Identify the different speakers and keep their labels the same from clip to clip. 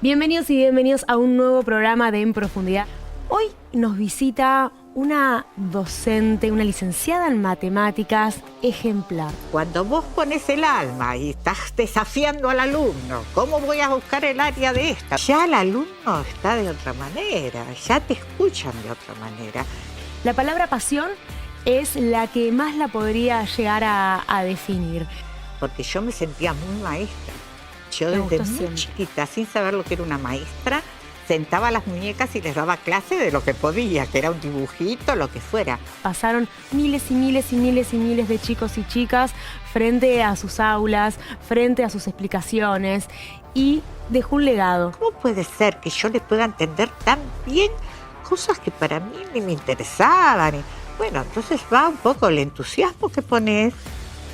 Speaker 1: Bienvenidos y bienvenidos a un nuevo programa de En Profundidad. Hoy nos visita una docente, una licenciada en matemáticas ejemplar.
Speaker 2: Cuando vos pones el alma y estás desafiando al alumno, ¿cómo voy a buscar el área de esta? Ya el alumno está de otra manera, ya te escuchan de otra manera.
Speaker 1: La palabra pasión es la que más la podría llegar a definir.
Speaker 2: Porque yo me sentía muy maestra. Yo desde muy chiquita, sin saber lo que era una maestra, sentaba a las muñecas y les daba clase de lo que podía, que era un dibujito, lo que fuera.
Speaker 1: Pasaron miles y miles y miles y miles de chicos y chicas frente a sus aulas, frente a sus explicaciones y dejó un legado.
Speaker 2: ¿Cómo puede ser que yo le pueda entender tan bien cosas que para mí ni me interesaban? Bueno, entonces va un poco el entusiasmo que pones,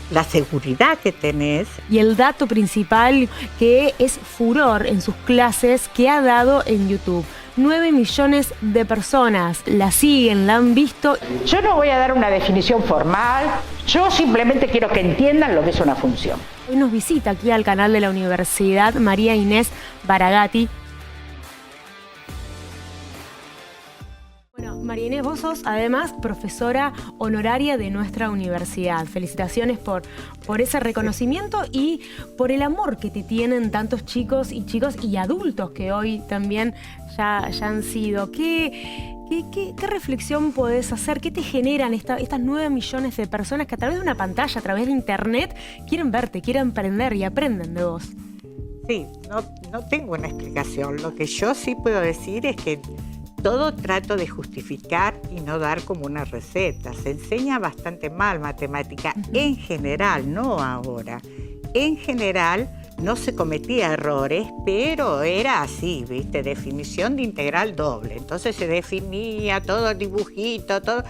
Speaker 2: la seguridad que tenés.
Speaker 1: Y el dato principal que es furor en sus clases que ha dado en YouTube. 9 millones de personas la siguen, la han visto.
Speaker 3: Yo no voy a dar una definición formal, yo simplemente quiero que entiendan lo que es una función.
Speaker 1: Hoy nos visita aquí al canal de la Universidad María Inés Baragatti. María Inés, vos sos además profesora honoraria de nuestra universidad. Felicitaciones por ese reconocimiento y por el amor que te tienen tantos chicos y adultos que hoy también ya han sido. ¿Qué reflexión podés hacer? ¿Qué te generan estas 9 millones de personas que a través de una pantalla, a través de internet, quieren verte, quieren aprender y aprenden de vos?
Speaker 2: Sí, no tengo una explicación. Lo que yo sí puedo decir es que todo trato de justificar y no dar como una receta. Se enseña bastante mal matemática en general, no ahora. En general no se cometía errores, pero era así, ¿viste? Definición de integral doble. Entonces se definía todo el dibujito, todo.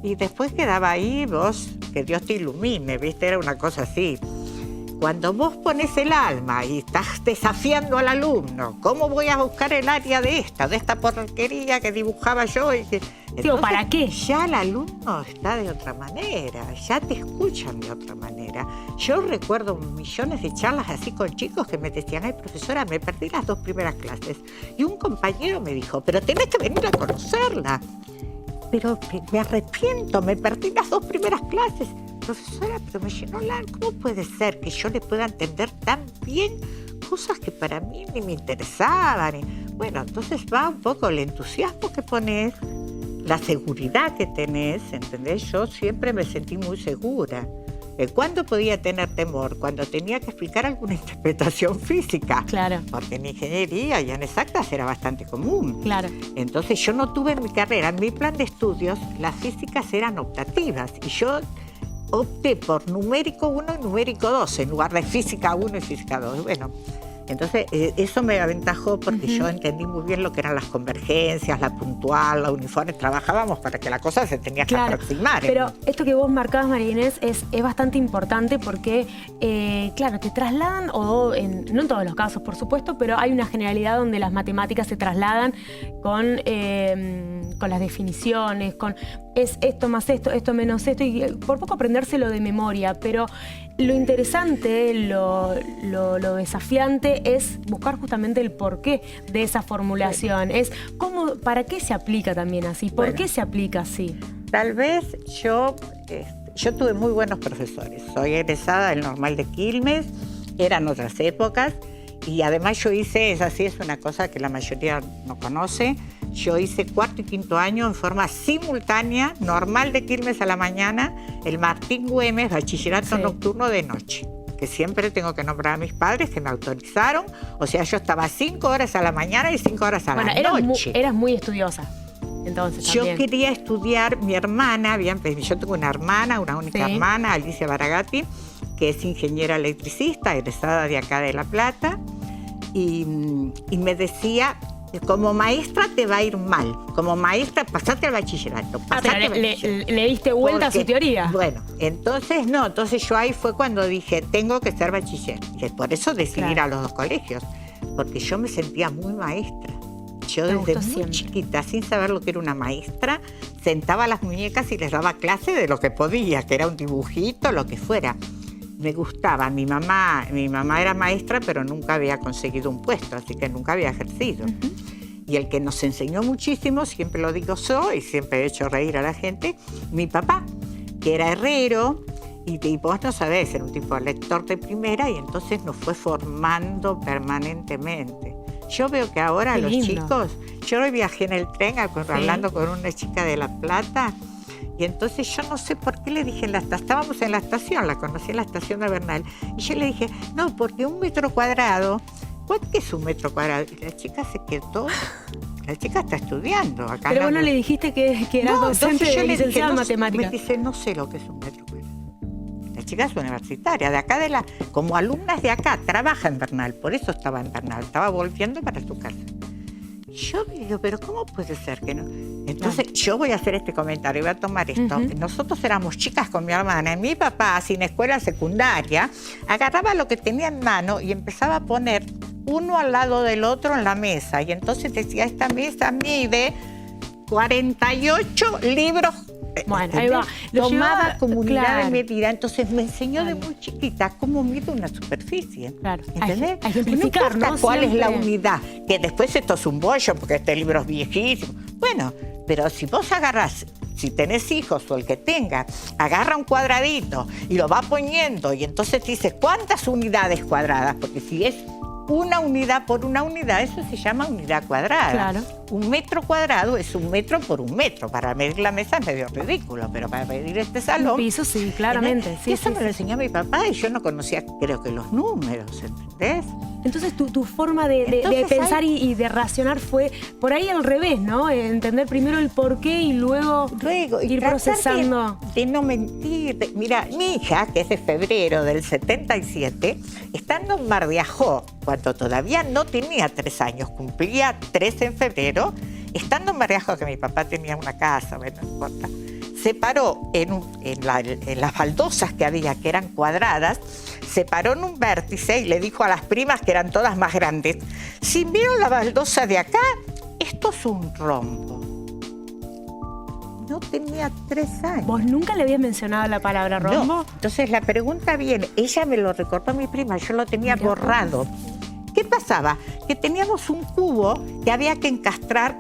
Speaker 2: Y después quedaba ahí vos, que Dios te ilumine, ¿viste? Era una cosa así. Cuando vos pones el alma y estás desafiando al alumno, ¿cómo voy a buscar el área de esta porquería que dibujaba yo?
Speaker 1: Entonces, ¿para qué?
Speaker 2: Ya el alumno está de otra manera, ya te escuchan de otra manera. Yo recuerdo millones de charlas así con chicos que me decían, ay, profesora, me perdí las 2 primeras clases. Y un compañero me dijo, pero tenés que venir a conocerla. Pero me arrepiento, me perdí las 2 primeras clases. Profesora, pero me llenó la... ¿Cómo puede ser que yo le pueda entender tan bien cosas que para mí ni me interesaban? Bueno, entonces va un poco el entusiasmo que pones, la seguridad que tenés, ¿entendés? Yo siempre me sentí muy segura. ¿Cuándo podía tener temor? Cuando tenía que explicar alguna interpretación física.
Speaker 1: Claro.
Speaker 2: Porque en ingeniería y en exactas era bastante común.
Speaker 1: Claro.
Speaker 2: Entonces yo no tuve en mi carrera, en mi plan de estudios, las físicas eran optativas y yo opté por numérico 1 y numérico 2 en lugar de física 1 y física 2. Bueno, entonces eso me aventajó porque yo entendí muy bien lo que eran las convergencias, la puntual, la uniforme. Trabajábamos para que la cosa se tenía que aproximar.
Speaker 1: Pero esto que vos marcabas, María Inés, es bastante importante porque, claro, te trasladan, no en todos los casos, por supuesto, pero hay una generalidad donde las matemáticas se trasladan con las definiciones, con es esto más esto menos esto, y por poco aprendérselo de memoria, pero lo interesante, lo desafiante es buscar justamente el porqué de esa formulación. Es ¿para qué se aplica también así? ¿Por qué se aplica así?
Speaker 2: Tal vez yo tuve muy buenos profesores. Soy egresada del Normal de Quilmes, eran otras épocas, y además yo hice, es una cosa que la mayoría no conoce, yo hice 4º y 5º año en forma simultánea, Normal de Quilmes a la mañana, el Martín Güemes, bachillerato nocturno de noche, que siempre tengo que nombrar a mis padres que me autorizaron. O sea, yo estaba 5 horas a la mañana y 5 horas a la noche.
Speaker 1: Eras muy estudiosa, entonces también.
Speaker 2: Yo quería estudiar, mi hermana, yo tengo una hermana, una única hermana, Alicia Baragatti, que es ingeniera electricista, egresada de acá de La Plata, y me decía, como maestra te va a ir mal, como maestra pasate al bachillerato.
Speaker 1: Pero le diste vuelta a su teoría.
Speaker 2: Bueno, entonces yo ahí fue cuando dije, tengo que ser bachiller. Y por eso decidí ir a los 2 colegios, porque yo me sentía muy maestra. Yo desde muy chiquita, sin saber lo que era una maestra, sentaba a las muñecas y les daba clase de lo que podía, que era un dibujito, lo que fuera. me gustaba. Mi mamá era maestra, pero nunca había conseguido un puesto, así que nunca había ejercido. Y el que nos enseñó muchísimo, siempre lo digo yo, y siempre he hecho reír a la gente, mi papá, que era herrero, y vos no sabés, era un tipo lector de primera, y entonces nos fue formando permanentemente. Yo veo que ahora los chicos, yo hoy viajé en el tren hablando con una chica de La Plata, y entonces yo no sé por qué le dije, estábamos en la estación, la conocí en la estación de Bernal, y yo le dije, no, porque 1 metro cuadrado, ¿qué es 1 metro cuadrado? Y la chica se quedó, la chica está estudiando. Acá
Speaker 1: pero bueno, le dijiste que eras docente de licenciada en matemáticas.
Speaker 2: Me dice, no sé lo que es 1 metro cuadrado. La chica es universitaria, de acá como alumnas de acá, trabaja en Bernal, por eso estaba en Bernal, estaba volviendo para su casa. Yo digo, pero ¿cómo puede ser que no? Entonces, yo voy a hacer este comentario, voy a tomar esto. Nosotros éramos chicas con mi hermana, y mi papá, sin escuela secundaria, agarraba lo que tenía en mano y empezaba a poner uno al lado del otro en la mesa. Y entonces decía, esta mesa mide 48 libros.
Speaker 1: Bueno, ahí va.
Speaker 2: Tomaba como unidad de medida, entonces me enseñó de muy chiquita cómo mide una superficie.
Speaker 1: Claro.
Speaker 2: ¿Entendés?
Speaker 1: Hay que ejemplificar,
Speaker 2: no importa cuál
Speaker 1: siempre
Speaker 2: es la unidad, que después esto es un bollo porque este libro es viejísimo. Bueno, pero si vos agarrás, si tenés hijos o el que tenga, agarra un cuadradito y lo va poniendo y entonces dices, ¿cuántas unidades cuadradas? Porque si es una unidad por una unidad, eso se llama unidad cuadrada.
Speaker 1: Claro.
Speaker 2: 1 metro cuadrado es 1 metro por 1 metro. Para medir la mesa es medio ridículo, pero para medir este salón...
Speaker 1: Un piso, sí, claramente. Sí,
Speaker 2: eso me lo enseñó mi papá y yo no conocía, creo que los números, ¿entendés?
Speaker 1: Entonces tu forma de pensar y de racionar fue por ahí al revés, ¿no? Entender primero el porqué y luego ir procesando.
Speaker 2: De no mentir. Mira, mi hija, que es de febrero del 77, estando en Mar de Ajó, cuando todavía no tenía 3 años, cumplía 3 en febrero, estando en Mar de Ajó, que mi papá tenía una casa, bueno, no importa, se paró en las baldosas que había, que eran cuadradas, se paró en un vértice y le dijo a las primas, que eran todas más grandes, si vieron la baldosa de acá, esto es un rombo. No tenía 3 años.
Speaker 1: ¿Vos nunca le habías mencionado la palabra rombo?
Speaker 2: No. Entonces la pregunta viene, ella me lo recordó a mi prima, yo lo tenía borrado. ¿Qué pasaba? Que teníamos un cubo que había que encastrar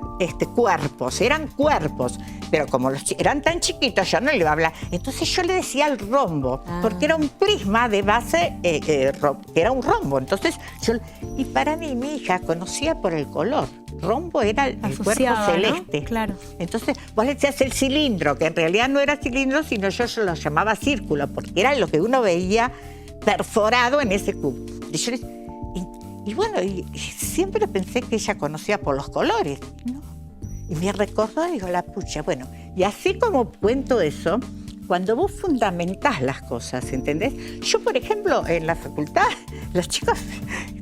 Speaker 2: cuerpos, eran cuerpos, pero como eran tan chiquitos yo no le iba a hablar. Entonces yo le decía el rombo, porque era un prisma de base, que era un rombo. Entonces y para mí mi hija conocía por el color. Rombo era el cuerpo celeste.
Speaker 1: ¿No? Claro.
Speaker 2: Entonces vos le decías el cilindro, que en realidad no era cilindro, sino yo lo llamaba círculo, porque era lo que uno veía perforado en ese cubo. Y bueno, y siempre pensé que ella conocía por los colores, ¿no? Y me recordó, digo, la pucha, bueno, y así como cuento eso, cuando vos fundamentás las cosas, ¿entendés? Yo, por ejemplo, en la facultad, los chicos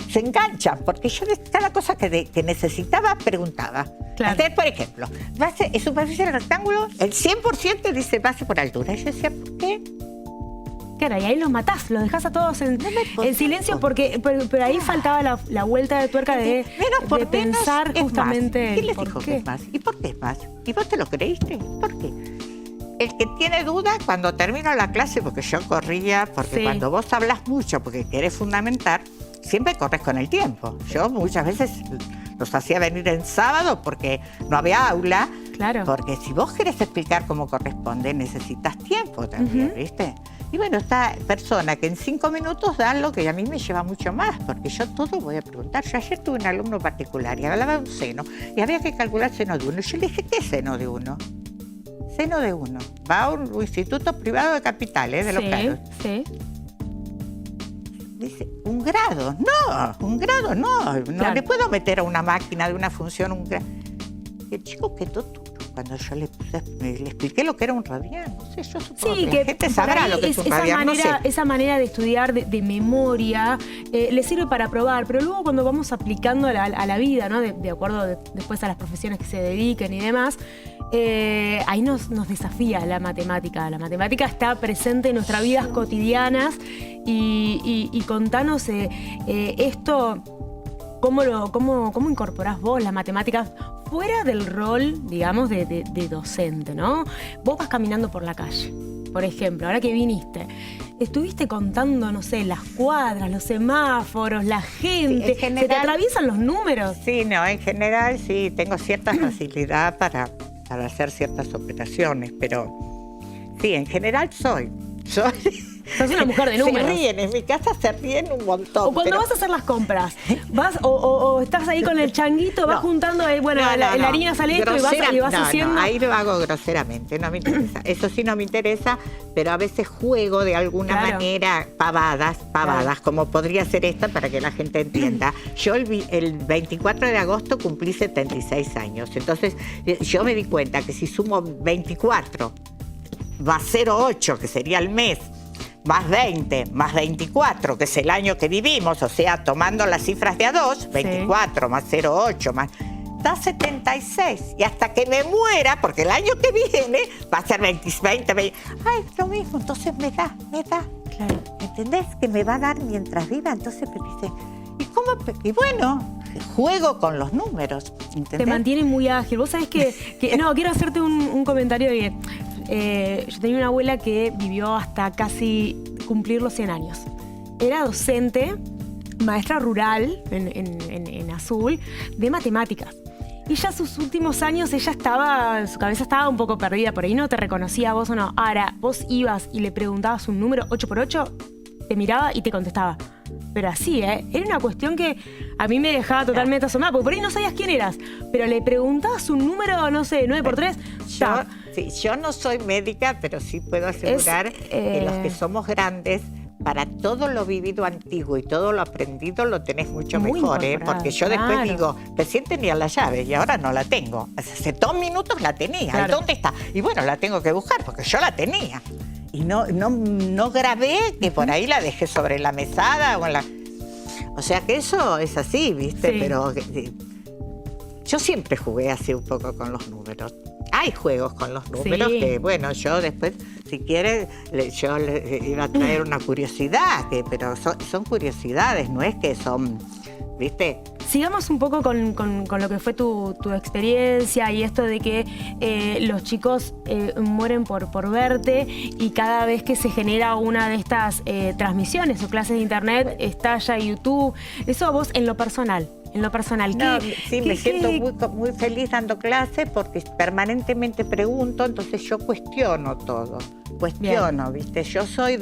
Speaker 2: se enganchan, porque yo cada cosa que necesitaba, preguntaba.
Speaker 1: Claro.
Speaker 2: Entonces, por ejemplo, superficie del rectángulo, el 100% dice base por altura. Y yo decía, ¿por qué?
Speaker 1: Claro, y ahí los matás, los dejás a todos en silencio, pero ahí faltaba la vuelta de tuerca de pensar justamente.
Speaker 2: ¿Quién les dijo que es más? ¿Y por qué es más? ¿Y vos te lo creíste? ¿Por qué? El que tiene dudas, cuando termino la clase, porque yo corría, porque cuando vos hablas mucho, porque querés fundamentar, siempre corres con el tiempo. Yo muchas veces los hacía venir en sábado porque no había aula.
Speaker 1: Claro.
Speaker 2: Porque si vos querés explicar cómo corresponde, necesitas tiempo también, ¿viste? Y bueno, esta persona que en 5 minutos da lo que a mí me lleva mucho más, porque yo todo voy a preguntar. Yo ayer tuve un alumno particular y hablaba de un seno, y había que calcular seno de 1. Yo le dije, ¿qué es seno de 1? Seno de 1. Va a un instituto privado de capitales, de los caros.
Speaker 1: Sí.
Speaker 2: Dice, ¿un grado? No, un grado no. No le puedo meter a una máquina de una función un grado. El chico quedó duro cuando yo le expliqué lo que era un radián. No sé, yo supongo que la gente sabrá lo que es un radián.
Speaker 1: Esa manera de estudiar de memoria le sirve para probar, pero luego cuando vamos aplicando a la vida, ¿no? De acuerdo después a las profesiones que se dediquen y demás, ahí nos desafía la matemática. La matemática está presente en nuestras vidas cotidianas y contanos esto, ¿cómo incorporás vos las matemáticas fuera del rol, digamos, de docente, ¿no? Vos vas caminando por la calle, por ejemplo, ahora que viniste, estuviste contando, no sé, las cuadras, los semáforos, la gente.
Speaker 2: en general,
Speaker 1: ¿se te atraviesan los números?
Speaker 2: Sí, no, en general sí, tengo cierta facilidad para hacer ciertas operaciones, pero sí, en general soy.
Speaker 1: Sos una mujer de números.
Speaker 2: Se ríen, en mi casa se ríen un montón.
Speaker 1: O cuando vas a hacer las compras, vas o estás ahí con el changuito, vas juntando, la harina sale esto y vas haciendo...
Speaker 2: No, ahí lo hago groseramente, no me interesa. Eso sí no me interesa, pero a veces juego de alguna manera pavadas, como podría ser esta para que la gente entienda. Yo el 24 de agosto cumplí 76 años, entonces yo me di cuenta que si sumo 24 más 0,8, que sería el mes, más 20, más 24, que es el año que vivimos, o sea, tomando las cifras de a 2, 24 más 0,8 más... da 76. Y hasta que me muera, porque el año que viene va a ser 20. Ay, lo mismo, entonces me da.
Speaker 1: Claro.
Speaker 2: ¿Entendés? Que me va a dar mientras viva. Entonces me dice, ¿y cómo? Y bueno, juego con los números. ¿Entendés?
Speaker 1: Te mantiene muy ágil. Vos sabés que no, quiero hacerte un comentario que yo tenía una abuela que vivió hasta casi cumplir los 100 años. Era docente, maestra rural en Azul, de matemáticas. Y ya sus últimos años, su cabeza estaba un poco perdida, por ahí no te reconocía a vos o no. Ahora, vos ibas y le preguntabas un número 8x8, te miraba y te contestaba. Pero así, era una cuestión que a mí me dejaba totalmente asombrada, porque por ahí no sabías quién eras, pero le preguntabas un número, no sé, 9x3.
Speaker 2: Yo no soy médica, pero sí puedo asegurar que los que somos grandes, para todo lo vivido antiguo y todo lo aprendido lo tenés mucho mejor, porque yo después digo, recién tenía la llave y ahora no la tengo. Hace 2 minutos la tenía, ¿y dónde está? Y bueno, la tengo que buscar porque yo la tenía. Y no grabé, que por ahí la dejé sobre la mesada o en la... O sea que eso es así, ¿viste? Sí. Pero yo siempre jugué así un poco con los números. Hay juegos con los números que, bueno, yo después, si quieres, yo le iba a traer una curiosidad, pero son curiosidades, no es que son, ¿viste?
Speaker 1: Sigamos un poco con lo que fue tu experiencia y esto de que los chicos mueren por verte, y cada vez que se genera una de estas transmisiones o clases de internet, estalla YouTube. Eso a vos en lo personal.
Speaker 2: Me siento muy feliz dando clases porque permanentemente pregunto, entonces yo cuestiono todo. ¿Viste? Yo soy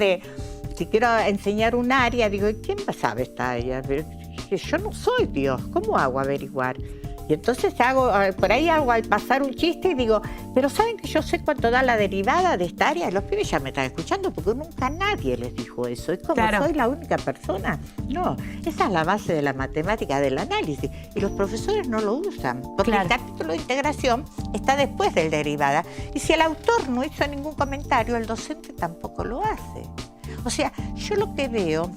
Speaker 2: si quiero enseñar un área, digo, ¿quién sabe esta área? Yo no soy Dios, ¿cómo hago a averiguar? Y entonces por ahí hago al pasar un chiste y digo, pero ¿saben que yo sé cuánto da la derivada de esta área? Los pibes ya me están escuchando porque nunca nadie les dijo eso. Es como soy la única persona. No, esa es la base de la matemática, del análisis. Y los profesores no lo usan, porque el capítulo de integración está después del derivada. Y si el autor no hizo ningún comentario, el docente tampoco lo hace. O sea, yo lo que veo,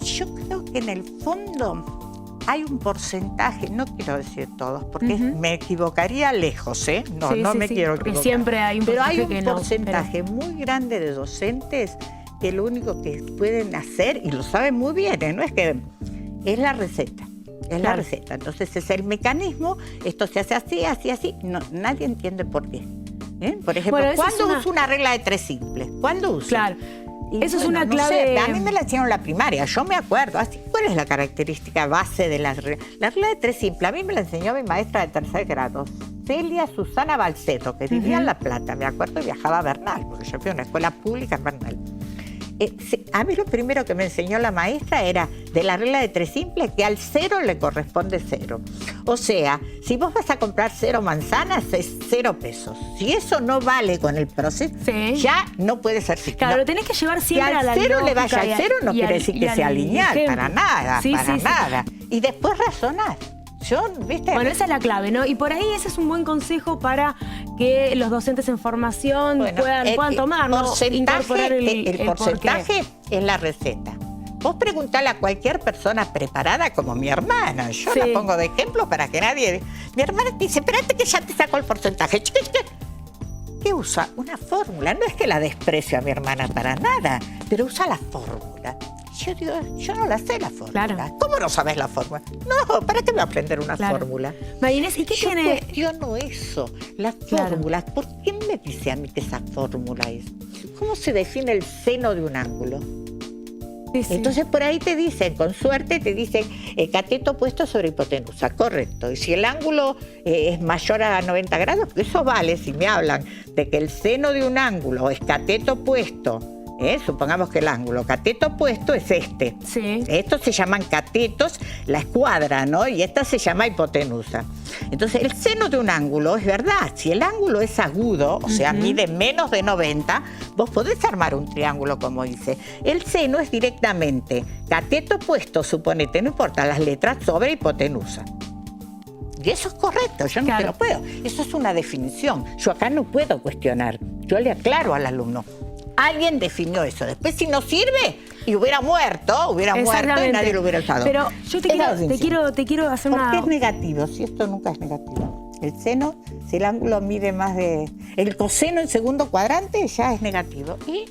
Speaker 2: yo creo que en el fondo hay un porcentaje, no quiero decir todos, porque me equivocaría lejos, No me quiero equivocar.
Speaker 1: Siempre hay un porcentaje,
Speaker 2: pero hay un porcentaje muy grande de docentes que lo único que pueden hacer, y lo saben muy bien, no es que es la receta. La receta. Entonces es el mecanismo, esto se hace así. No, nadie entiende por qué. Por ejemplo, ¿cuándo uso una regla de 3 simples? ¿Cuándo uso?
Speaker 1: Claro.
Speaker 2: Y
Speaker 1: eso es una clave.
Speaker 2: A mí me la enseñaron en la primaria, yo me acuerdo. ¿Cuál es la característica base de la regla? La regla de 3 simple, a mí me la enseñó mi maestra de 3er grado, Celia Susana Balceto, que vivía en La Plata. Me acuerdo y viajaba a Bernal, porque yo fui a una escuela pública en Bernal. A mí lo primero que me enseñó la maestra era de la regla de 3 simple, que al 0 le corresponde 0. O sea, si vos vas a comprar 0 manzanas, es 0 pesos. Si eso no vale con el proceso, ya no puede ser.
Speaker 1: Claro, lo tenés que llevar siempre
Speaker 2: a
Speaker 1: la
Speaker 2: lógica. Que al 0 le vaya al 0 no quiere decir que sea lineal, para nada, nada. Y después razonar. ¿Viste?
Speaker 1: Bueno, esa es la clave, ¿no? Y por ahí ese es un buen consejo para que los docentes en formación puedan tomar, ¿no? Incorporar el
Speaker 2: porcentaje es la receta. Vos preguntale a cualquier persona preparada como mi hermana. Yo la pongo de ejemplo para que nadie... Mi hermana te dice, espérate que ya te saco el porcentaje. ¿Qué usa? Una fórmula. No es que la desprecio a mi hermana para nada, pero usa la fórmula. Yo digo, yo no la sé la fórmula. Claro. ¿Cómo no sabes la fórmula? No, ¿para qué voy a aprender una fórmula?
Speaker 1: María Inés, ¿y qué tiene?
Speaker 2: Yo cuestiono eso, las fórmulas. ¿Por qué me dice a mí que esa fórmula es? ¿cómo se define el seno de un ángulo?
Speaker 1: Sí, sí.
Speaker 2: Entonces por ahí te dicen, con suerte te dicen cateto puesto sobre hipotenusa, correcto. Y si el ángulo es mayor a 90 grados, eso vale si me hablan de que el seno de un ángulo es cateto puesto, supongamos que el ángulo cateto puesto es este.
Speaker 1: Sí.
Speaker 2: Estos se llaman catetos, la escuadra, ¿no? Y esta se llama hipotenusa. Entonces, el seno de un ángulo, es verdad, si el ángulo es agudo, o sea, mide menos de 90, vos podés armar un triángulo como hice. El seno es directamente cateto puesto, suponete, no importa las letras, sobre hipotenusa. Y eso es correcto, yo no te lo puedo. Eso es una definición. Yo acá no puedo cuestionar. Yo le aclaro al alumno. Alguien definió eso. Después, si no sirve, y hubiera muerto y nadie lo hubiera usado.
Speaker 1: Pero yo te quiero hacer
Speaker 2: ¿Por
Speaker 1: una...
Speaker 2: qué es negativo? Si esto nunca es negativo. El seno, si el ángulo mide más de... El coseno en segundo cuadrante ya es negativo. Y...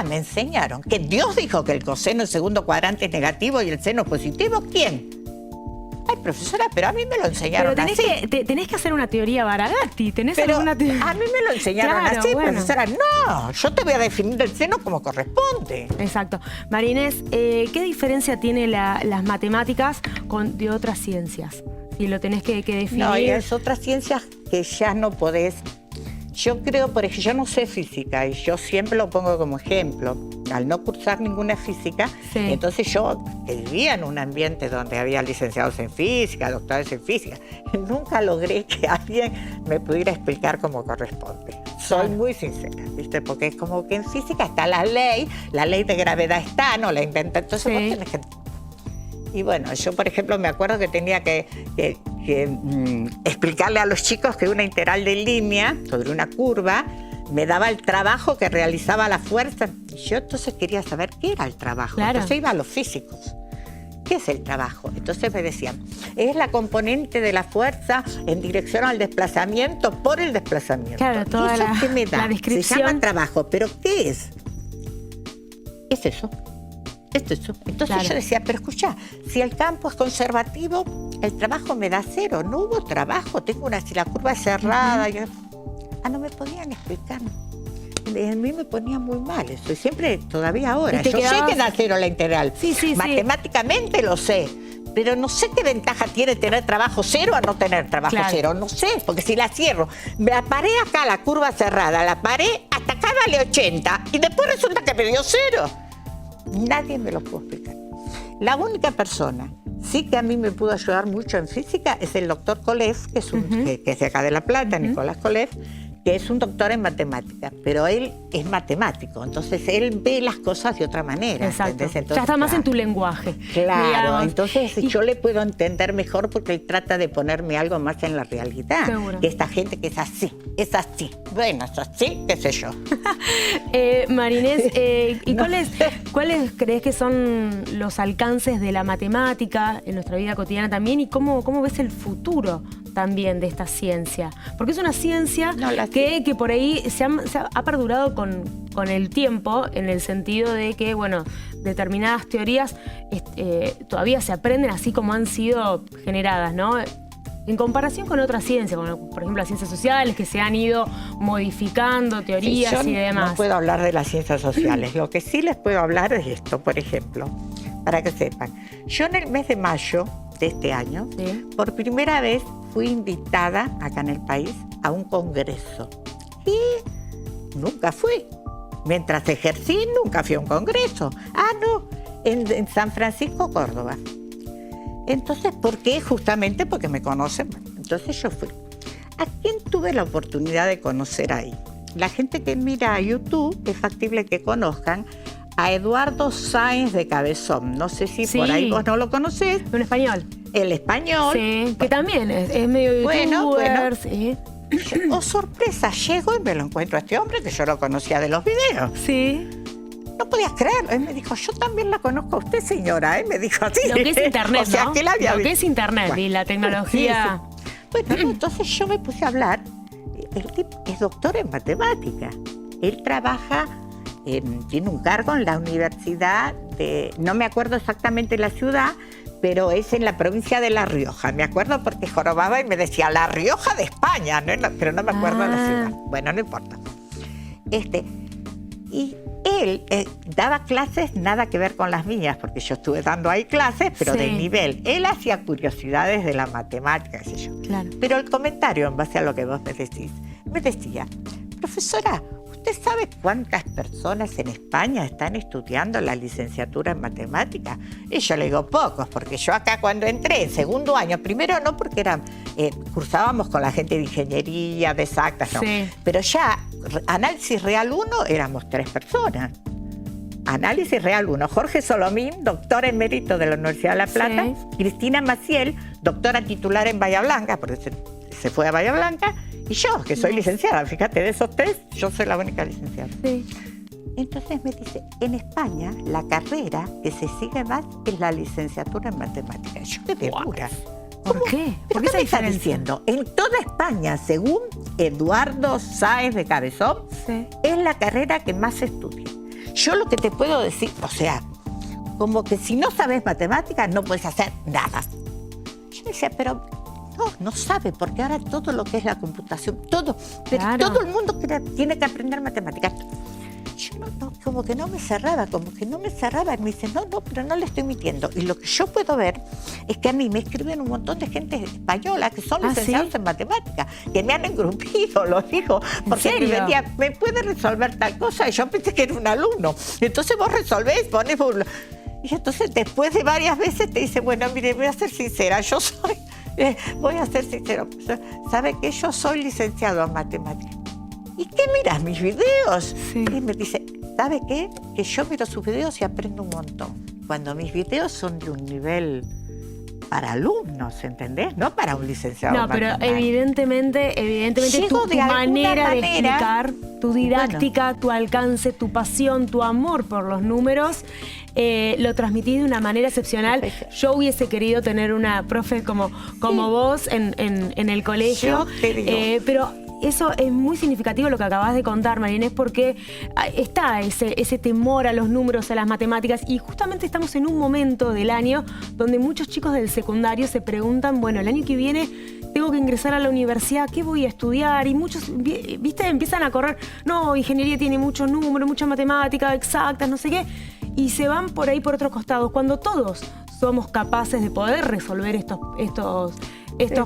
Speaker 2: me enseñaron que Dios dijo que el coseno en segundo cuadrante es negativo y el seno es positivo. ¿Quién? Ay, profesora, pero a mí me lo enseñaron así.
Speaker 1: Tenés que hacer una teoría Baragatti.
Speaker 2: Pero a mí me lo enseñaron así,
Speaker 1: bueno.
Speaker 2: profesora. No, yo te voy a definir el seno como corresponde.
Speaker 1: Exacto. María Inés, ¿qué diferencia tiene las matemáticas de otras ciencias? Si lo tenés que definir.
Speaker 2: No, y es otras ciencias que ya no podés. Yo creo, por ejemplo, yo no sé física y yo siempre lo pongo como ejemplo. Al no cursar ninguna física, entonces yo vivía en un ambiente donde había licenciados en física, doctores en física. Nunca logré que alguien me pudiera explicar cómo corresponde. Soy muy sincera, ¿viste? Porque es como que en física está la ley de gravedad está, no la inventa. Entonces vos tenés que... Y bueno, yo por ejemplo me acuerdo que tenía que explicarle a los chicos que una integral de línea sobre una curva me daba el trabajo que realizaba la fuerza. Y yo entonces quería saber qué era el trabajo.
Speaker 1: Claro.
Speaker 2: Entonces iba a los físicos. ¿Qué es el trabajo? Entonces me decían, es la componente de la fuerza en dirección al desplazamiento por el desplazamiento.
Speaker 1: Claro, toda
Speaker 2: ¿Eso qué me
Speaker 1: la
Speaker 2: da?
Speaker 1: descripción.
Speaker 2: Se llama trabajo, pero ¿qué es? Es eso. Es eso. Entonces yo decía, pero escucha, si el campo es conservativo, el trabajo me da 0. No hubo trabajo, si la curva es cerrada. No me podían explicar. A mí me ponía muy mal eso. Y siempre, todavía ahora. Yo sé que da 0 la integral.
Speaker 1: Sí.
Speaker 2: Matemáticamente lo sé. Pero no sé qué ventaja tiene tener trabajo 0 a no tener trabajo 0. No sé, porque si la cierro, me la paré acá, la curva cerrada, la paré, hasta acá vale 80. Y después resulta que me dio 0. Nadie me lo pudo explicar. La única persona sí que a mí me pudo ayudar mucho en física es el doctor Kolev, que es de acá de La Plata, Nicolás Kolev, que es un doctor en matemáticas, pero él es matemático, entonces él ve las cosas de otra manera.
Speaker 1: Exacto.
Speaker 2: Entonces,
Speaker 1: ya está más en tu lenguaje.
Speaker 2: Claro,
Speaker 1: digamos.
Speaker 2: entonces yo le puedo entender mejor porque él trata de ponerme algo más en la realidad.
Speaker 1: Seguro.
Speaker 2: Que esta gente que es así. Bueno, es así, qué sé yo.
Speaker 1: María Inés, ¿y cuáles crees que son los alcances de la matemática en nuestra vida cotidiana también? ¿Y cómo ves el futuro también de esta ciencia? Porque es una ciencia que por ahí se ha perdurado con el tiempo, en el sentido de que, bueno, determinadas teorías todavía se aprenden así como han sido generadas, ¿no? En comparación con otras ciencias, como por ejemplo las ciencias sociales, que se han ido modificando teorías y demás.
Speaker 2: No puedo hablar de las ciencias sociales. Lo que sí les puedo hablar es esto, por ejemplo, para que sepan. Yo en el mes de mayo de este año, por primera vez fui invitada acá en el país a un congreso. Y nunca fui. Mientras ejercí, nunca fui a un congreso. En San Francisco, Córdoba. Entonces, ¿por qué? Justamente porque me conocen. Entonces yo fui. ¿A quién tuve la oportunidad de conocer ahí? La gente que mira a YouTube, es factible que conozcan a Eduardo Sáenz de Cabezón. No sé si por ahí vos no lo conocés.
Speaker 1: Un español.
Speaker 2: El español.
Speaker 1: Sí, que también es medio youtuber. Sí.
Speaker 2: Oh, sorpresa, llego y me lo encuentro a este hombre que yo lo conocía de los videos.
Speaker 1: Sí.
Speaker 2: No podías creerlo. Él me dijo, yo también la conozco a usted, señora. Me dijo así.
Speaker 1: Lo que es internet,
Speaker 2: o sea,
Speaker 1: ¿no?
Speaker 2: Que la había
Speaker 1: Lo que es internet y la tecnología.
Speaker 2: Sí. Bueno, entonces yo me puse a hablar. El tipo es doctor en matemática. Él trabaja, tiene un cargo en la universidad de... No me acuerdo exactamente la ciudad, pero es en la provincia de La Rioja. Me acuerdo porque jorobaba y me decía, La Rioja de España, ¿no? Pero no me acuerdo de la ciudad. Bueno, no importa. Y él daba clases nada que ver con las mías, porque yo estuve dando ahí clases, pero de nivel. Él hacía curiosidades de la matemática, qué sé yo.
Speaker 1: Claro.
Speaker 2: Pero el comentario, en base a lo que vos me decís, me decía, profesora, ¿usted sabe cuántas personas en España están estudiando la licenciatura en matemáticas? Y yo le digo, pocos, porque yo acá cuando entré en segundo año, primero no porque cursábamos con la gente de ingeniería, de exactas, no. Pero ya, análisis real 1, éramos 3 personas. Análisis real 1, Jorge Solomín, doctor emérito de la Universidad de La Plata, Cristina Maciel, doctora titular en Bahía Blanca, porque se fue a Bahía Blanca, y yo, que soy licenciada. Fíjate, de esos 3, yo soy la única licenciada. Entonces me dice, en España la carrera que se sigue más es la licenciatura en matemáticas. Yo quedé dura.
Speaker 1: ¿Por qué?
Speaker 2: ¿Por qué me está diciendo? En toda España, según Eduardo Sáenz de Cabezón, es la carrera que más se estudia. Yo lo que te puedo decir, o sea, como que si no sabes matemáticas no puedes hacer nada. Yo decía, pero no sabe, porque ahora todo lo que es la computación, todo, pero todo el mundo tiene que aprender matemáticas. Yo como que no me cerraba, Y me dice, no, pero no le estoy mintiendo. Y lo que yo puedo ver es que a mí me escriben un montón de gente española que son licenciados en matemáticas, que me han engrupido, lo digo, porque me decían, ¿me puede resolver tal cosa? Y yo pensé que era un alumno. Entonces vos resolvés, pones... Y entonces después de varias veces te dice, bueno, mire, voy a ser sincera, voy a ser sincero, ¿sabe que yo soy licenciado en matemáticas? ¿Y qué miras mis videos? Y me dice, ¿sabe qué? Que yo miro sus videos y aprendo un montón. Cuando mis videos son de un nivel para alumnos, ¿entendés? No para un licenciado en matemáticas.
Speaker 1: No, pero evidentemente tu manera de explicar, tu didáctica, tu alcance, tu pasión, tu amor por los números, lo transmití de una manera excepcional. Yo hubiese querido tener una profe como vos en el colegio, pero eso es muy significativo lo que acabas de contar, María Inés, porque está ese temor a los números, a las matemáticas, y justamente estamos en un momento del año donde muchos chicos del secundario se preguntan, bueno, el año que viene tengo que ingresar a la universidad, ¿qué voy a estudiar? Y muchos, ¿viste? Empiezan a correr, no, ingeniería tiene muchos números, mucha matemática, exactas, no sé qué, y se van por ahí por otros costados, cuando todos somos capaces de poder resolver estos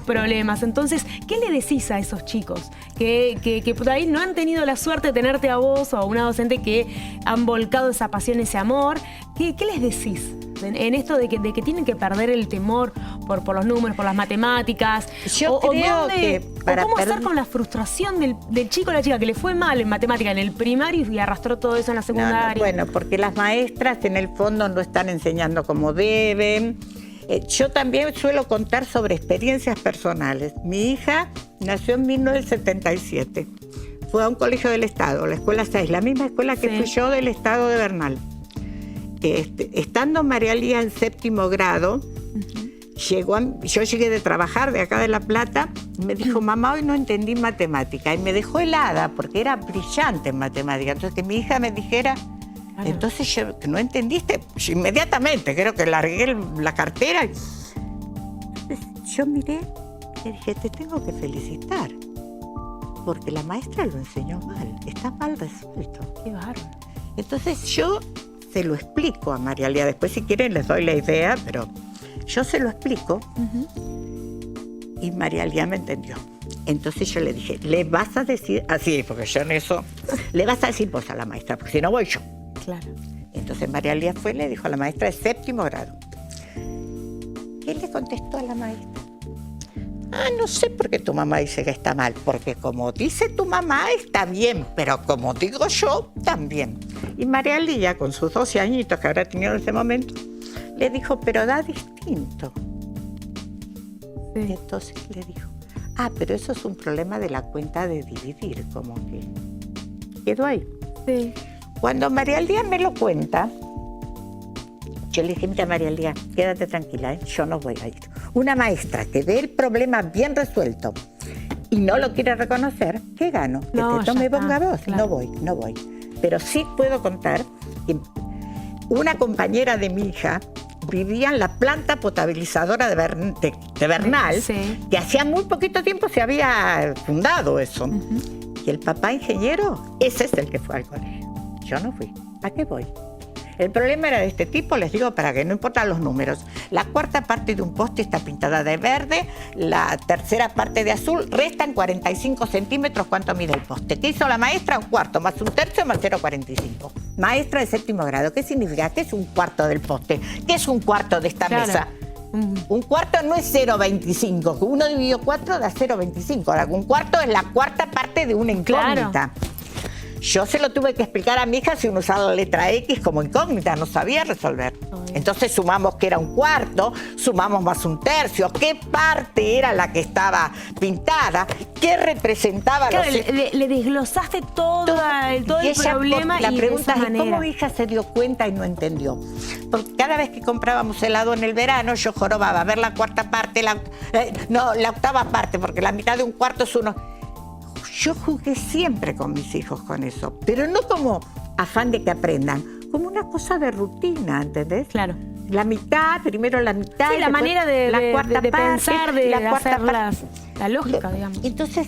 Speaker 1: problemas. Entonces, ¿qué le decís a esos chicos que por ahí no han tenido la suerte de tenerte a vos o a una docente que han volcado esa pasión, ese amor? ¿Qué les decís en esto de que tienen que perder el temor por los números, por las matemáticas?
Speaker 2: Yo creo que
Speaker 1: ¿cómo hacer con la frustración del chico o la chica que le fue mal en matemática en el primario y arrastró todo eso en la secundaria?
Speaker 2: Bueno, porque las maestras en el fondo no están enseñando como deben. Yo también suelo contar sobre experiencias personales. Mi hija nació en 1977. Fue a un colegio del Estado, la Escuela 6, la misma escuela que fui yo del Estado de Bernal. Estando María Lía en 7º grado, yo llegué de trabajar de acá de La Plata, y me dijo, mamá, hoy no entendí matemática. Y me dejó helada porque era brillante en matemática. Entonces que mi hija me dijera... Entonces yo, no entendiste, inmediatamente creo que largué la cartera. Entonces yo miré y dije, te tengo que felicitar, porque la maestra lo enseñó mal, está mal resuelto.
Speaker 1: Qué bárbaro.
Speaker 2: Entonces yo se lo explico a María Lía, después si quieren les doy la idea, pero yo se lo explico y María Lía me entendió. Entonces yo le dije, le vas a decir, así, porque yo en eso, le vas a decir vos a la maestra, porque si no voy yo.
Speaker 1: Claro.
Speaker 2: Entonces María Lía fue y le dijo a la maestra de 7º grado. ¿Qué le contestó a la maestra? No sé por qué tu mamá dice que está mal, porque como dice tu mamá está bien, pero como digo yo, también. Y María Lía, con sus 12 añitos que habrá tenido en ese momento, le dijo, pero da distinto. Y entonces le dijo, pero eso es un problema de la cuenta de dividir, como que quedó ahí.
Speaker 1: Sí.
Speaker 2: Cuando María Lía me lo cuenta, yo le dije, mira María Lía, quédate tranquila, yo no voy a ir. Una maestra que ve el problema bien resuelto y no lo quiere reconocer, ¿qué gano? Que te tome ponga voz. Claro. No voy. Pero sí puedo contar que una compañera de mi hija vivía en la planta potabilizadora de Bernal, que hacía muy poquito tiempo se había fundado eso. Y el papá ingeniero, ese es el que fue al colegio. Yo no fui. ¿A qué voy? El problema era de este tipo, les digo, para que no importan los números. La cuarta parte de un poste está pintada de verde, la tercera parte de azul, restan 45 centímetros. ¿Cuánto mide el poste? ¿Qué hizo la maestra? Un cuarto, más un tercio, más 0,45. Maestra de 7º grado, ¿qué significa? ¿Qué es un cuarto del poste? ¿Qué es un cuarto de esta mesa? Un cuarto no es 0,25. 1 dividido 4 da 0,25. Ahora, un cuarto es la cuarta parte de una incógnita. Claro. Yo se lo tuve que explicar a mi hija sin usar la letra X como incógnita, no sabía resolver. Entonces sumamos que era un cuarto, sumamos más un tercio, qué parte era la que estaba pintada, qué representaba...
Speaker 1: Claro, le desglosaste todo el problema
Speaker 2: la
Speaker 1: y
Speaker 2: pregunta
Speaker 1: de esa
Speaker 2: es cómo mi hija se dio cuenta y no entendió. Porque cada vez que comprábamos helado en el verano, yo jorobaba a ver la cuarta parte, la octava parte, porque la mitad de un cuarto es uno... Yo jugué siempre con mis hijos con eso, pero no como afán de que aprendan, como una cosa de rutina, ¿entendés? Claro. La mitad, primero la mitad.
Speaker 1: Sí, la manera de pensar, de hacer la lógica, digamos.
Speaker 2: Entonces,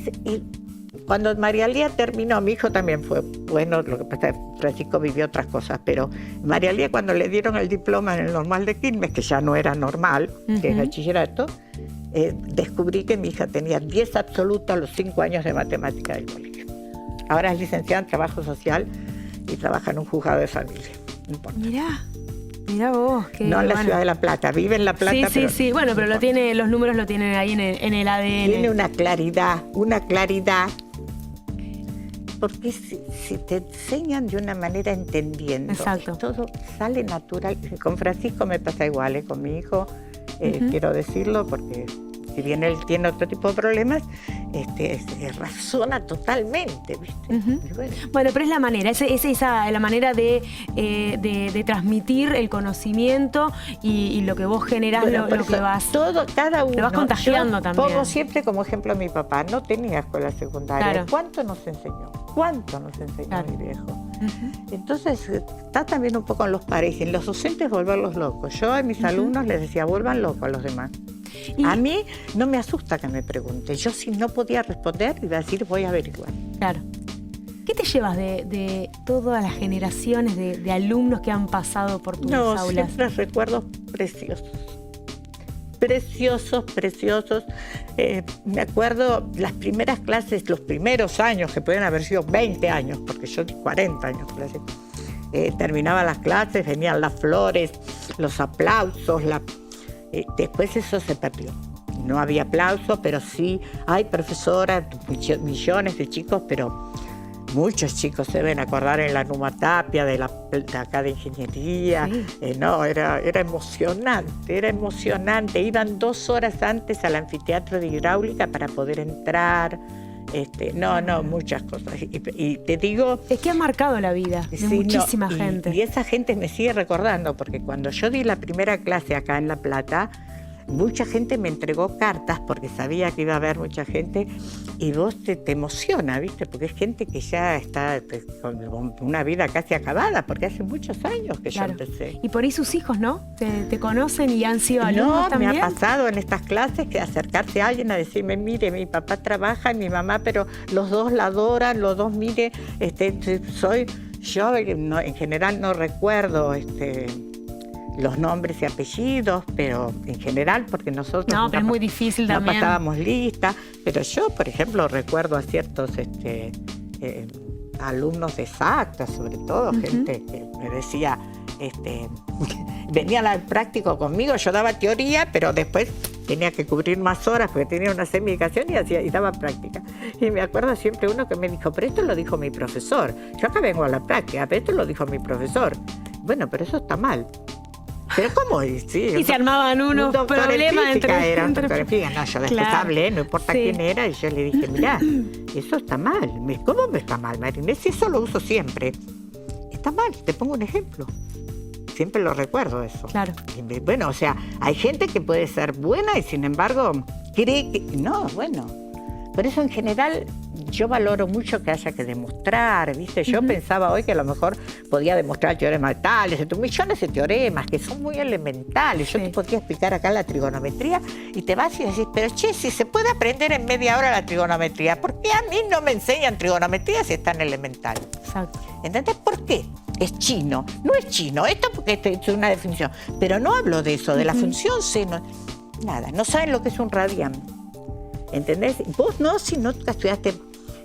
Speaker 2: cuando María Lía terminó, mi hijo también fue bueno, lo que pasa es que Francisco vivió otras cosas, pero María Lía cuando le dieron el diploma en el normal de Quilmes, que ya no era normal, que es bachillerato, descubrí que mi hija tenía 10 absolutos a los 5 años de matemática del colegio. Ahora es licenciada en trabajo social y trabaja en un juzgado de familia. No importa.
Speaker 1: Mirá vos.
Speaker 2: No en la ciudad de La Plata, vive en La Plata.
Speaker 1: Sí. Bueno, pero los números lo tienen ahí en el ADN.
Speaker 2: Tiene una claridad. Porque si te enseñan de una manera entendiendo, todo sale natural. Con Francisco me pasa igual, con mi hijo, quiero decirlo, porque si bien él tiene otro tipo de problemas, razona totalmente, ¿viste?
Speaker 1: Bueno, pero es la manera, es la manera de transmitir el conocimiento y lo que vos generás, lo que vas...
Speaker 2: Cada uno.
Speaker 1: Lo vas contagiando también.
Speaker 2: Pongo siempre como ejemplo a mi papá, no tenía escuela secundaria. Claro. ¿Cuánto nos enseñó mi viejo? Entonces, está también un poco en los padres, en los docentes volverlos locos. Yo a mis alumnos les decía, vuelvan locos a los demás. A mí no me asusta que me pregunten. Yo si no podía responder, iba a decir, voy a averiguar.
Speaker 1: Claro. ¿Qué te llevas de todas las generaciones de alumnos que han pasado por tus aulas?
Speaker 2: Siempre recuerdos preciosos. Preciosos. Me acuerdo las primeras clases, los primeros años, que pueden haber sido 20 años, porque yo di 40 años clase. Terminaba las clases, venían las flores, los aplausos, después eso se perdió. No había aplauso, pero sí hay profesoras, millones de chicos, pero muchos chicos se deben acordar en la Numa Tapia, de acá de ingeniería. Sí. Era emocionante. Iban 2 horas antes al anfiteatro de hidráulica para poder entrar. Muchas cosas. Y te digo...
Speaker 1: Es que ha marcado la vida de muchísima gente.
Speaker 2: Y esa gente me sigue recordando, porque cuando yo di la primera clase acá en La Plata, mucha gente me entregó cartas porque sabía que iba a haber mucha gente y vos te emociona, ¿viste? Porque es gente que ya está con una vida casi acabada, porque hace muchos años que yo empecé.
Speaker 1: Y por ahí sus hijos, ¿no? ¿Te conocen y han sido alumnos también?
Speaker 2: Me ha pasado en estas clases que acercarse a alguien a decirme, mire, mi papá trabaja y mi mamá, pero los dos la adoran, los dos, mire, yo en general no recuerdo los nombres y apellidos, pero en general, porque nosotros
Speaker 1: pero es muy difícil también.
Speaker 2: No pasábamos lista, pero yo, por ejemplo, recuerdo a ciertos alumnos de exactas, sobre todo, gente que me decía, venían al práctico conmigo, yo daba teoría, pero después tenía que cubrir más horas porque tenía una semidedicación y daba práctica. Y me acuerdo siempre uno que me dijo, pero esto lo dijo mi profesor. Yo acá vengo a la práctica, pero esto lo dijo mi profesor. Bueno, pero eso está mal. ¿Pero cómo es? Sí,
Speaker 1: y se armaban unos problemas
Speaker 2: entre... Doctor en física. No, yo después hablé, no importa quién era, y yo le dije, mirá, eso está mal. ¿Cómo me está mal, Marinés? Si eso lo uso siempre. Está mal, te pongo un ejemplo. Siempre lo recuerdo eso.
Speaker 1: Claro.
Speaker 2: Y, bueno, o sea, hay gente que puede ser buena y sin embargo cree que... No, bueno... Por eso en general yo valoro mucho que haya que demostrar, ¿viste? Yo pensaba hoy que a lo mejor podía demostrar teoremas tales, millones de teoremas que son muy elementales. Yo te podría explicar acá la trigonometría y te vas y decís, pero che, si se puede aprender en media hora la trigonometría, ¿por qué a mí no me enseñan trigonometría si es tan elemental?
Speaker 1: Exacto.
Speaker 2: ¿Entendés por qué? Es chino. No es chino, esto porque es una definición. Pero no hablo de eso, de la función seno. Nada, no saben lo que es un radián. ¿Entendés? Vos no, si no estudiaste.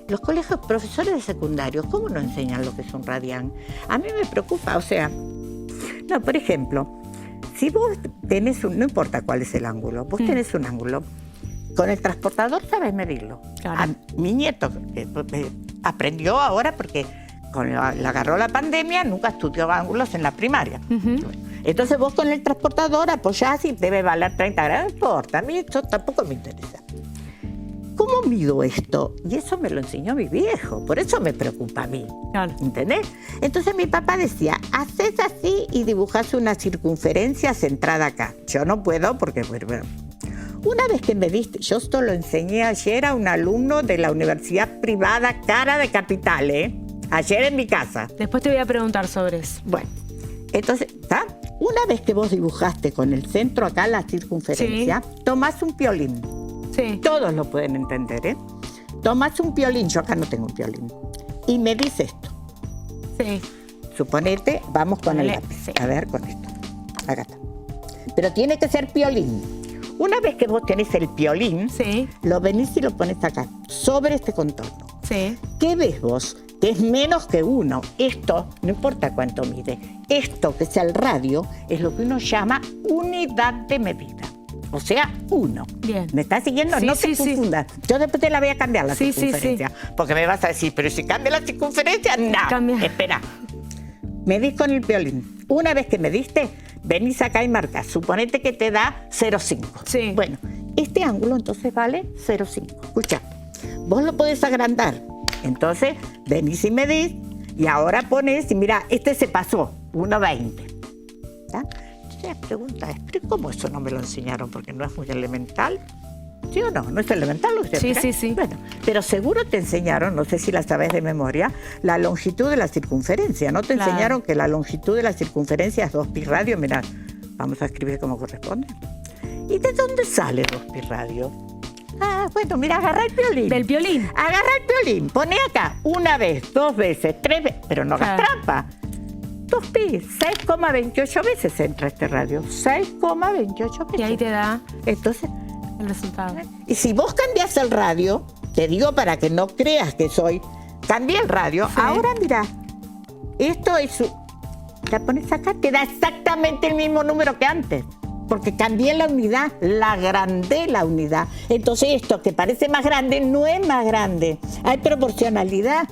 Speaker 2: Los colegios, profesores de secundarios, ¿cómo no enseñan lo que es un radián? A mí me preocupa, o sea, no, por ejemplo, si vos tenés no importa cuál es el ángulo, vos tenés un ángulo, con el transportador sabes medirlo.
Speaker 1: Claro.
Speaker 2: Mi nieto aprendió ahora porque le agarró la pandemia, nunca estudió ángulos en la primaria. Entonces vos con el transportador apoyás y debe valer 30 grados, no importa, a mí esto tampoco me interesa. ¿Cómo mido esto? Y eso me lo enseñó mi viejo, por eso me preocupa a mí,
Speaker 1: Claro.
Speaker 2: ¿entendés? Entonces mi papá decía, haces así y dibujás una circunferencia centrada acá. Yo no puedo porque, bueno, una vez que me diste, yo esto lo enseñé ayer a un alumno de la Universidad Privada Cara de Capital, ayer en mi casa.
Speaker 1: Después te voy a preguntar sobre eso.
Speaker 2: Bueno, entonces, ¿está? Una vez que vos dibujaste con el centro acá la circunferencia, tomás un piolín.
Speaker 1: Sí.
Speaker 2: Todos lo pueden entender, ¿eh? Tomás un piolín, yo acá no tengo un piolín, y me dice esto.
Speaker 1: Sí.
Speaker 2: Suponete, vamos con el
Speaker 1: Dale,
Speaker 2: lápiz.
Speaker 1: sí.
Speaker 2: A ver, con esto. Acá está. Pero tiene que ser piolín. Una vez que vos tenés el piolín,
Speaker 1: Sí.
Speaker 2: lo venís y lo pones acá, sobre este contorno.
Speaker 1: Sí.
Speaker 2: ¿Qué ves vos? Que es menos que 1. Esto, no importa cuánto mide, esto que sea el radio, es lo que uno llama unidad de medida. O sea, 1.
Speaker 1: Bien.
Speaker 2: ¿Me estás siguiendo?
Speaker 1: Sí,
Speaker 2: No
Speaker 1: sí,
Speaker 2: te
Speaker 1: sí.
Speaker 2: confundas. Yo después te la voy a cambiar la
Speaker 1: Sí, sí,
Speaker 2: circunferencia. Porque me vas a decir, pero si cambia la circunferencia, no.
Speaker 1: Cambia.
Speaker 2: Espera. Medís con el piolín. Una vez que mediste, venís acá y marcas. Suponete que te da 0,5.
Speaker 1: Sí.
Speaker 2: Bueno, este ángulo entonces vale 0,5. Escucha, vos lo podés agrandar. Entonces, venís y medís, y ahora pones, y mira, este se pasó, 1,20. ¿Está? Entonces la pregunta es, ¿pero cómo eso no me lo enseñaron? Porque no es muy elemental. ¿Sí o no? ¿No es elemental lo que
Speaker 1: Sí,
Speaker 2: se
Speaker 1: sí, sí.
Speaker 2: Bueno, pero seguro te enseñaron, no sé si la sabes de memoria, la longitud de la circunferencia. ¿No te
Speaker 1: Claro.
Speaker 2: enseñaron que la longitud de la circunferencia es 2pi radio? Mirá, vamos a escribir como corresponde. ¿Y de dónde sale 2pi radio? Ah, bueno, mira, agarra el piolín.
Speaker 1: Del piolín.
Speaker 2: Agarra el piolín, pone acá, 1 vez, 2 veces, 3 veces, pero no hagas
Speaker 1: Claro.
Speaker 2: trampa. 2pi, 6,28 veces entra este radio. 6,28 veces.
Speaker 1: Y ahí te da
Speaker 2: Entonces,
Speaker 1: el resultado.
Speaker 2: y si vos cambiás el radio, te digo para que no creas que cambié el radio,
Speaker 1: Sí.
Speaker 2: ahora mira, esto es, la pones acá, te da exactamente el mismo número que antes, porque cambié la unidad, la agrandé la unidad. Entonces esto que parece más grande no es más grande, hay proporcionalidad.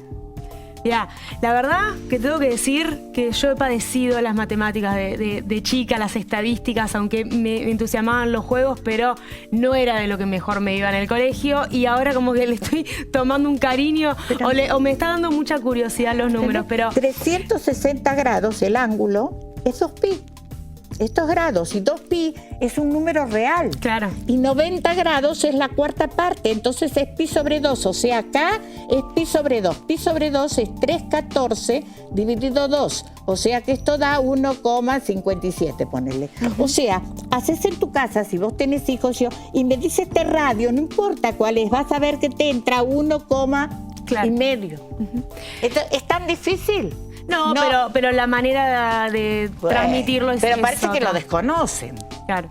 Speaker 1: Ya, la verdad que tengo que decir que yo he padecido las matemáticas de chica, las estadísticas, aunque me entusiasmaban los juegos, pero no era de lo que mejor me iba en el colegio, y ahora como que le estoy tomando un cariño o me está dando mucha curiosidad los números, pero
Speaker 2: 360 grados el ángulo es 2pi. Estos grados, y 2pi es un número real.
Speaker 1: claro,
Speaker 2: Y 90 grados es la cuarta parte, entonces es pi sobre 2, o sea, acá es pi sobre 2. Pi sobre 2 es 314 dividido 2, o sea que esto da 1,57, ponele. O sea, haces en tu casa, si vos tenés hijos y me dices este radio, no importa cuál es, vas a ver que te entra 1,
Speaker 1: Claro.
Speaker 2: y medio. Esto ¿es tan difícil?
Speaker 1: no. Pero la manera de
Speaker 2: Bueno,
Speaker 1: transmitirlo es
Speaker 2: pero parece que
Speaker 1: otra.
Speaker 2: lo desconocen.
Speaker 1: Claro.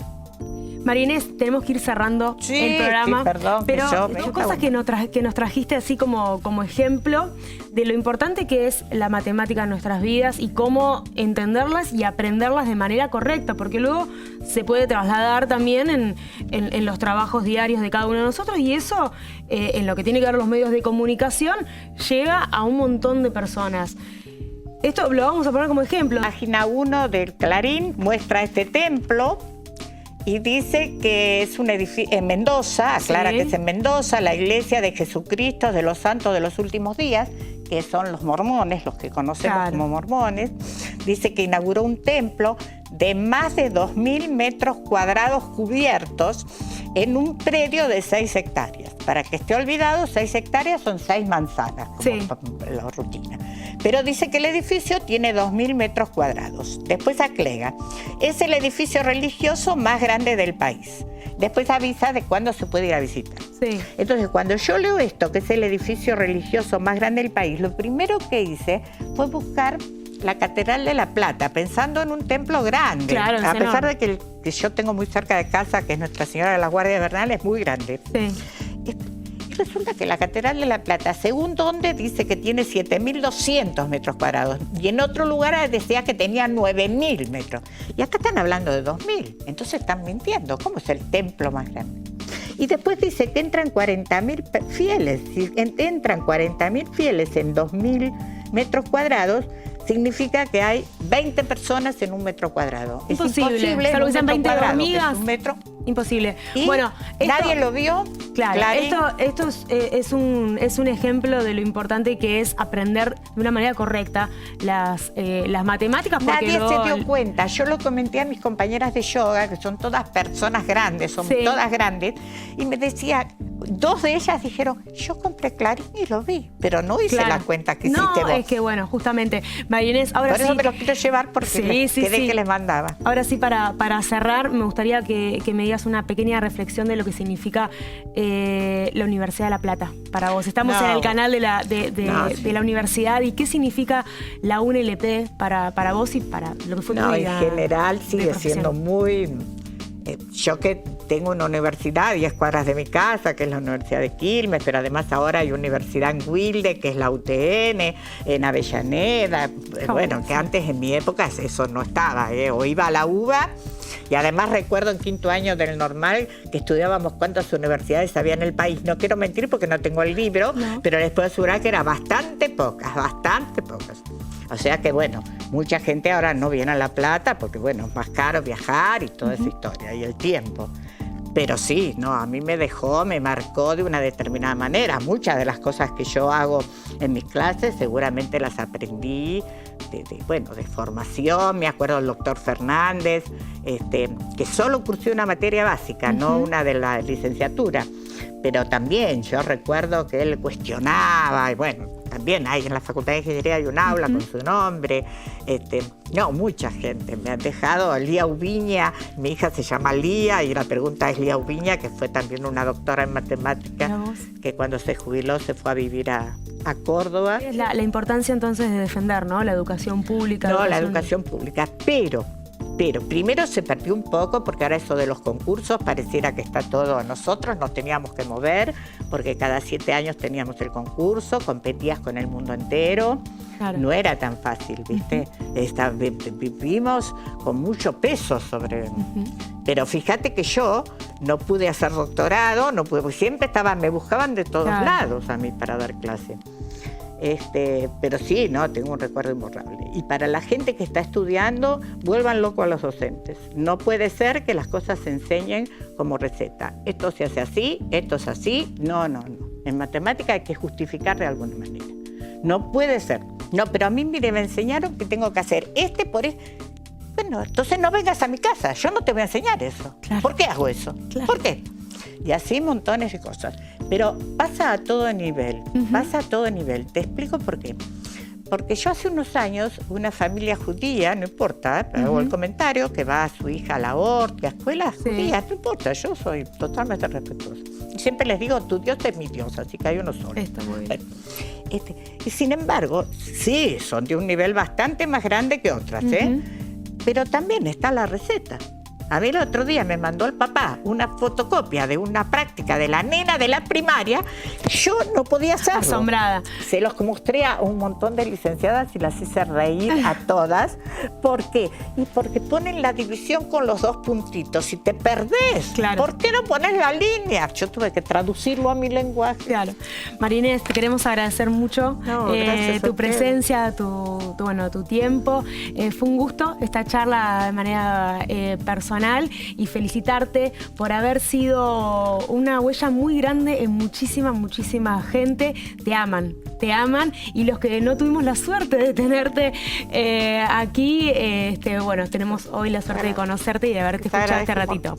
Speaker 1: María Inés, tenemos que ir cerrando
Speaker 2: Sí,
Speaker 1: el programa,
Speaker 2: sí, perdón, que
Speaker 1: pero
Speaker 2: yo
Speaker 1: dos
Speaker 2: venga,
Speaker 1: cosas que nos trajiste así como ejemplo de lo importante que es la matemática en nuestras vidas y cómo entenderlas y aprenderlas de manera correcta, porque luego se puede trasladar también en los trabajos diarios de cada uno de nosotros, y eso, en lo que tiene que ver los medios de comunicación, llega a un montón de personas. Esto lo vamos a poner como ejemplo.
Speaker 2: Página 1 del Clarín muestra este templo y dice que es un edificio en Mendoza, aclara
Speaker 1: Sí.
Speaker 2: que es en Mendoza, la iglesia de Jesucristo de los Santos de los Últimos Días, que son los mormones, los que conocemos
Speaker 1: Claro.
Speaker 2: como mormones. Dice que inauguró un templo de más de 2.000 metros cuadrados cubiertos en un predio de 6 hectáreas. Para que esté olvidado, 6 hectáreas son 6 manzanas, como
Speaker 1: sí,
Speaker 2: la rutina. Pero dice que el edificio tiene 2.000 metros cuadrados. Después aclega, es el edificio religioso más grande del país. Después avisa de cuándo se puede ir a visitar.
Speaker 1: sí.
Speaker 2: Entonces, cuando yo leo esto, que es el edificio religioso más grande del país, lo primero que hice fue buscar la Catedral de la Plata, pensando en un templo grande.
Speaker 1: Claro,
Speaker 2: a pesar
Speaker 1: enorme.
Speaker 2: de que el que yo tengo muy cerca de casa, que es Nuestra Señora de la Guardia Bernal, es muy grande.
Speaker 1: Sí.
Speaker 2: Y resulta que la Catedral de la Plata, según donde dice que tiene 7.200 metros cuadrados, y en otro lugar decía que tenía 9.000 metros. Y acá están hablando de 2.000. Entonces están mintiendo. ¿Cómo es el templo más grande? Y después dice que entran 40.000 fieles. Si entran 40.000 fieles en 2.000 metros cuadrados, significa que hay 20 personas en un metro cuadrado.
Speaker 1: Imposible.
Speaker 2: Es imposible.
Speaker 1: Salvo que sean 20
Speaker 2: cuadrado,
Speaker 1: hormigas.
Speaker 2: que es un metro.
Speaker 1: Imposible.
Speaker 2: Y
Speaker 1: bueno,
Speaker 2: nadie lo vio.
Speaker 1: Claro,
Speaker 2: Clarín.
Speaker 1: esto es un ejemplo de lo importante que es aprender de una manera correcta las matemáticas. Porque
Speaker 2: Nadie
Speaker 1: luego-
Speaker 2: se dio cuenta. Yo lo comenté a mis compañeras de yoga, que son todas personas grandes, son
Speaker 1: Sí.
Speaker 2: todas grandes, y me decía, 2 de ellas dijeron, yo compré Clarín y lo vi, pero no hice
Speaker 1: Claro.
Speaker 2: la cuenta que
Speaker 1: no,
Speaker 2: hiciste vos.
Speaker 1: es que bueno, justamente, María Inés, ahora
Speaker 2: Por
Speaker 1: sí.
Speaker 2: eso me los quiero llevar porque
Speaker 1: Sí, sí,
Speaker 2: quedé
Speaker 1: sí.
Speaker 2: que les mandaba.
Speaker 1: Ahora sí, para cerrar, me gustaría que me digas una pequeña reflexión de lo que significa la Universidad de La Plata para vos. Estamos
Speaker 2: No.
Speaker 1: en el canal de la
Speaker 2: sí.
Speaker 1: universidad, y qué significa la UNLP para vos y para lo que fue tu
Speaker 2: No, en
Speaker 1: vida
Speaker 2: general
Speaker 1: de
Speaker 2: sigue
Speaker 1: profesión.
Speaker 2: siendo muy... yo que tengo una universidad a 10 cuadras de mi casa, que es la Universidad de Quilmes, pero además ahora hay universidad en Wilde, que es la UTN, en Avellaneda, bueno, que antes en mi época eso no estaba, o iba a la UBA, y además recuerdo en 5º año del normal que estudiábamos cuántas universidades había en el país. No quiero mentir porque no tengo el libro,
Speaker 1: No.
Speaker 2: pero les puedo asegurar que eran bastante pocas, bastante pocas. O sea que, bueno, mucha gente ahora no viene a La Plata porque, bueno, es más caro viajar y toda esa historia, y el tiempo. Pero sí, no, a mí me dejó, me marcó de una determinada manera. Muchas de las cosas que yo hago en mis clases seguramente las aprendí de formación. Me acuerdo del doctor Fernández, que solo cursé una materia básica, no una de la licenciatura. Pero también yo recuerdo que él cuestionaba, y bueno, también hay en la Facultad de Ingeniería hay un aula con su nombre. No, mucha gente me han dejado. Lía Ubiña, mi hija se llama Lía y la pregunta es Lía Ubiña, que fue también una doctora en matemáticas,
Speaker 1: Mira vos.
Speaker 2: que cuando se jubiló se fue a vivir a Córdoba.
Speaker 1: Es la importancia entonces de defender, ¿no? La educación pública.
Speaker 2: No, la educación pública, pero primero se perdió un poco porque ahora eso de los concursos pareciera que está todo. Nosotros nos teníamos que mover porque cada 7 años teníamos el concurso, competías con el mundo entero.
Speaker 1: Claro.
Speaker 2: No era tan fácil, ¿viste? Vivimos con mucho peso sobre... Pero fíjate que yo no pude hacer doctorado, no pude, porque siempre me buscaban de todos
Speaker 1: Claro.
Speaker 2: lados a mí para dar clase. Pero sí, no, tengo un recuerdo imborrable. Y para la gente que está estudiando, vuelvan locos a los docentes. No puede ser que las cosas se enseñen como receta. Esto se hace así, esto es así. No, no, no. En matemática hay que justificar de alguna manera. No puede ser. No, pero a mí, mire, me enseñaron que tengo que hacer por Bueno, entonces no vengas a mi casa. Yo no te voy a enseñar eso.
Speaker 1: Claro.
Speaker 2: ¿Por qué hago eso?
Speaker 1: Claro.
Speaker 2: ¿Por qué? Y así montones de cosas. Pero pasa a todo nivel, pasa a todo nivel. Te explico por qué. Porque yo hace unos años, una familia judía, no importa, hago el comentario, que va a su hija a la Horta, a escuelas judías, no importa, yo soy totalmente respetuosa. Y siempre les digo, tu Dios es mi Dios, así que hay uno solo.
Speaker 1: Está muy bien.
Speaker 2: Y sin embargo, sí, son de un nivel bastante más grande que otras, pero también está la receta. A mí el otro día me mandó el papá una fotocopia de una práctica de la nena de la primaria. Yo no podía hacerlo.
Speaker 1: Asombrada.
Speaker 2: Se los mostré a un montón de licenciadas y las hice reír a todas. ¿Por qué? Y porque ponen la división con los 2 puntitos y te perdés.
Speaker 1: Claro.
Speaker 2: ¿Por qué no pones la línea? Yo tuve que traducirlo a mi lenguaje.
Speaker 1: Claro. María Inés, te queremos agradecer mucho
Speaker 2: No, gracias a
Speaker 1: tu
Speaker 2: ustedes.
Speaker 1: presencia, tu tiempo. Fue un gusto esta charla de manera personal Fanal y felicitarte por haber sido una huella muy grande en muchísima gente. Te aman y los que no tuvimos la suerte de tenerte aquí, bueno, tenemos hoy la suerte de conocerte y de haberte escuchado este ratito.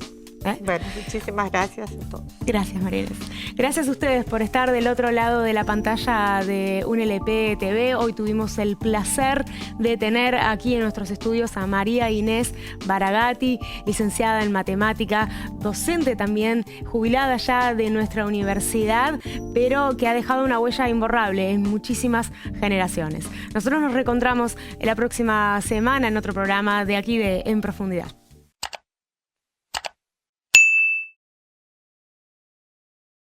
Speaker 2: Bueno, muchísimas gracias a todos.
Speaker 1: Gracias, María Inés. Gracias a ustedes por estar del otro lado de la pantalla de UNLP TV. Hoy tuvimos el placer de tener aquí en nuestros estudios a María Inés Baragatti, licenciada en matemática, docente también, jubilada ya de nuestra universidad, pero que ha dejado una huella imborrable en muchísimas generaciones. Nosotros nos reencontramos en la próxima semana en otro programa de aquí de En Profundidad.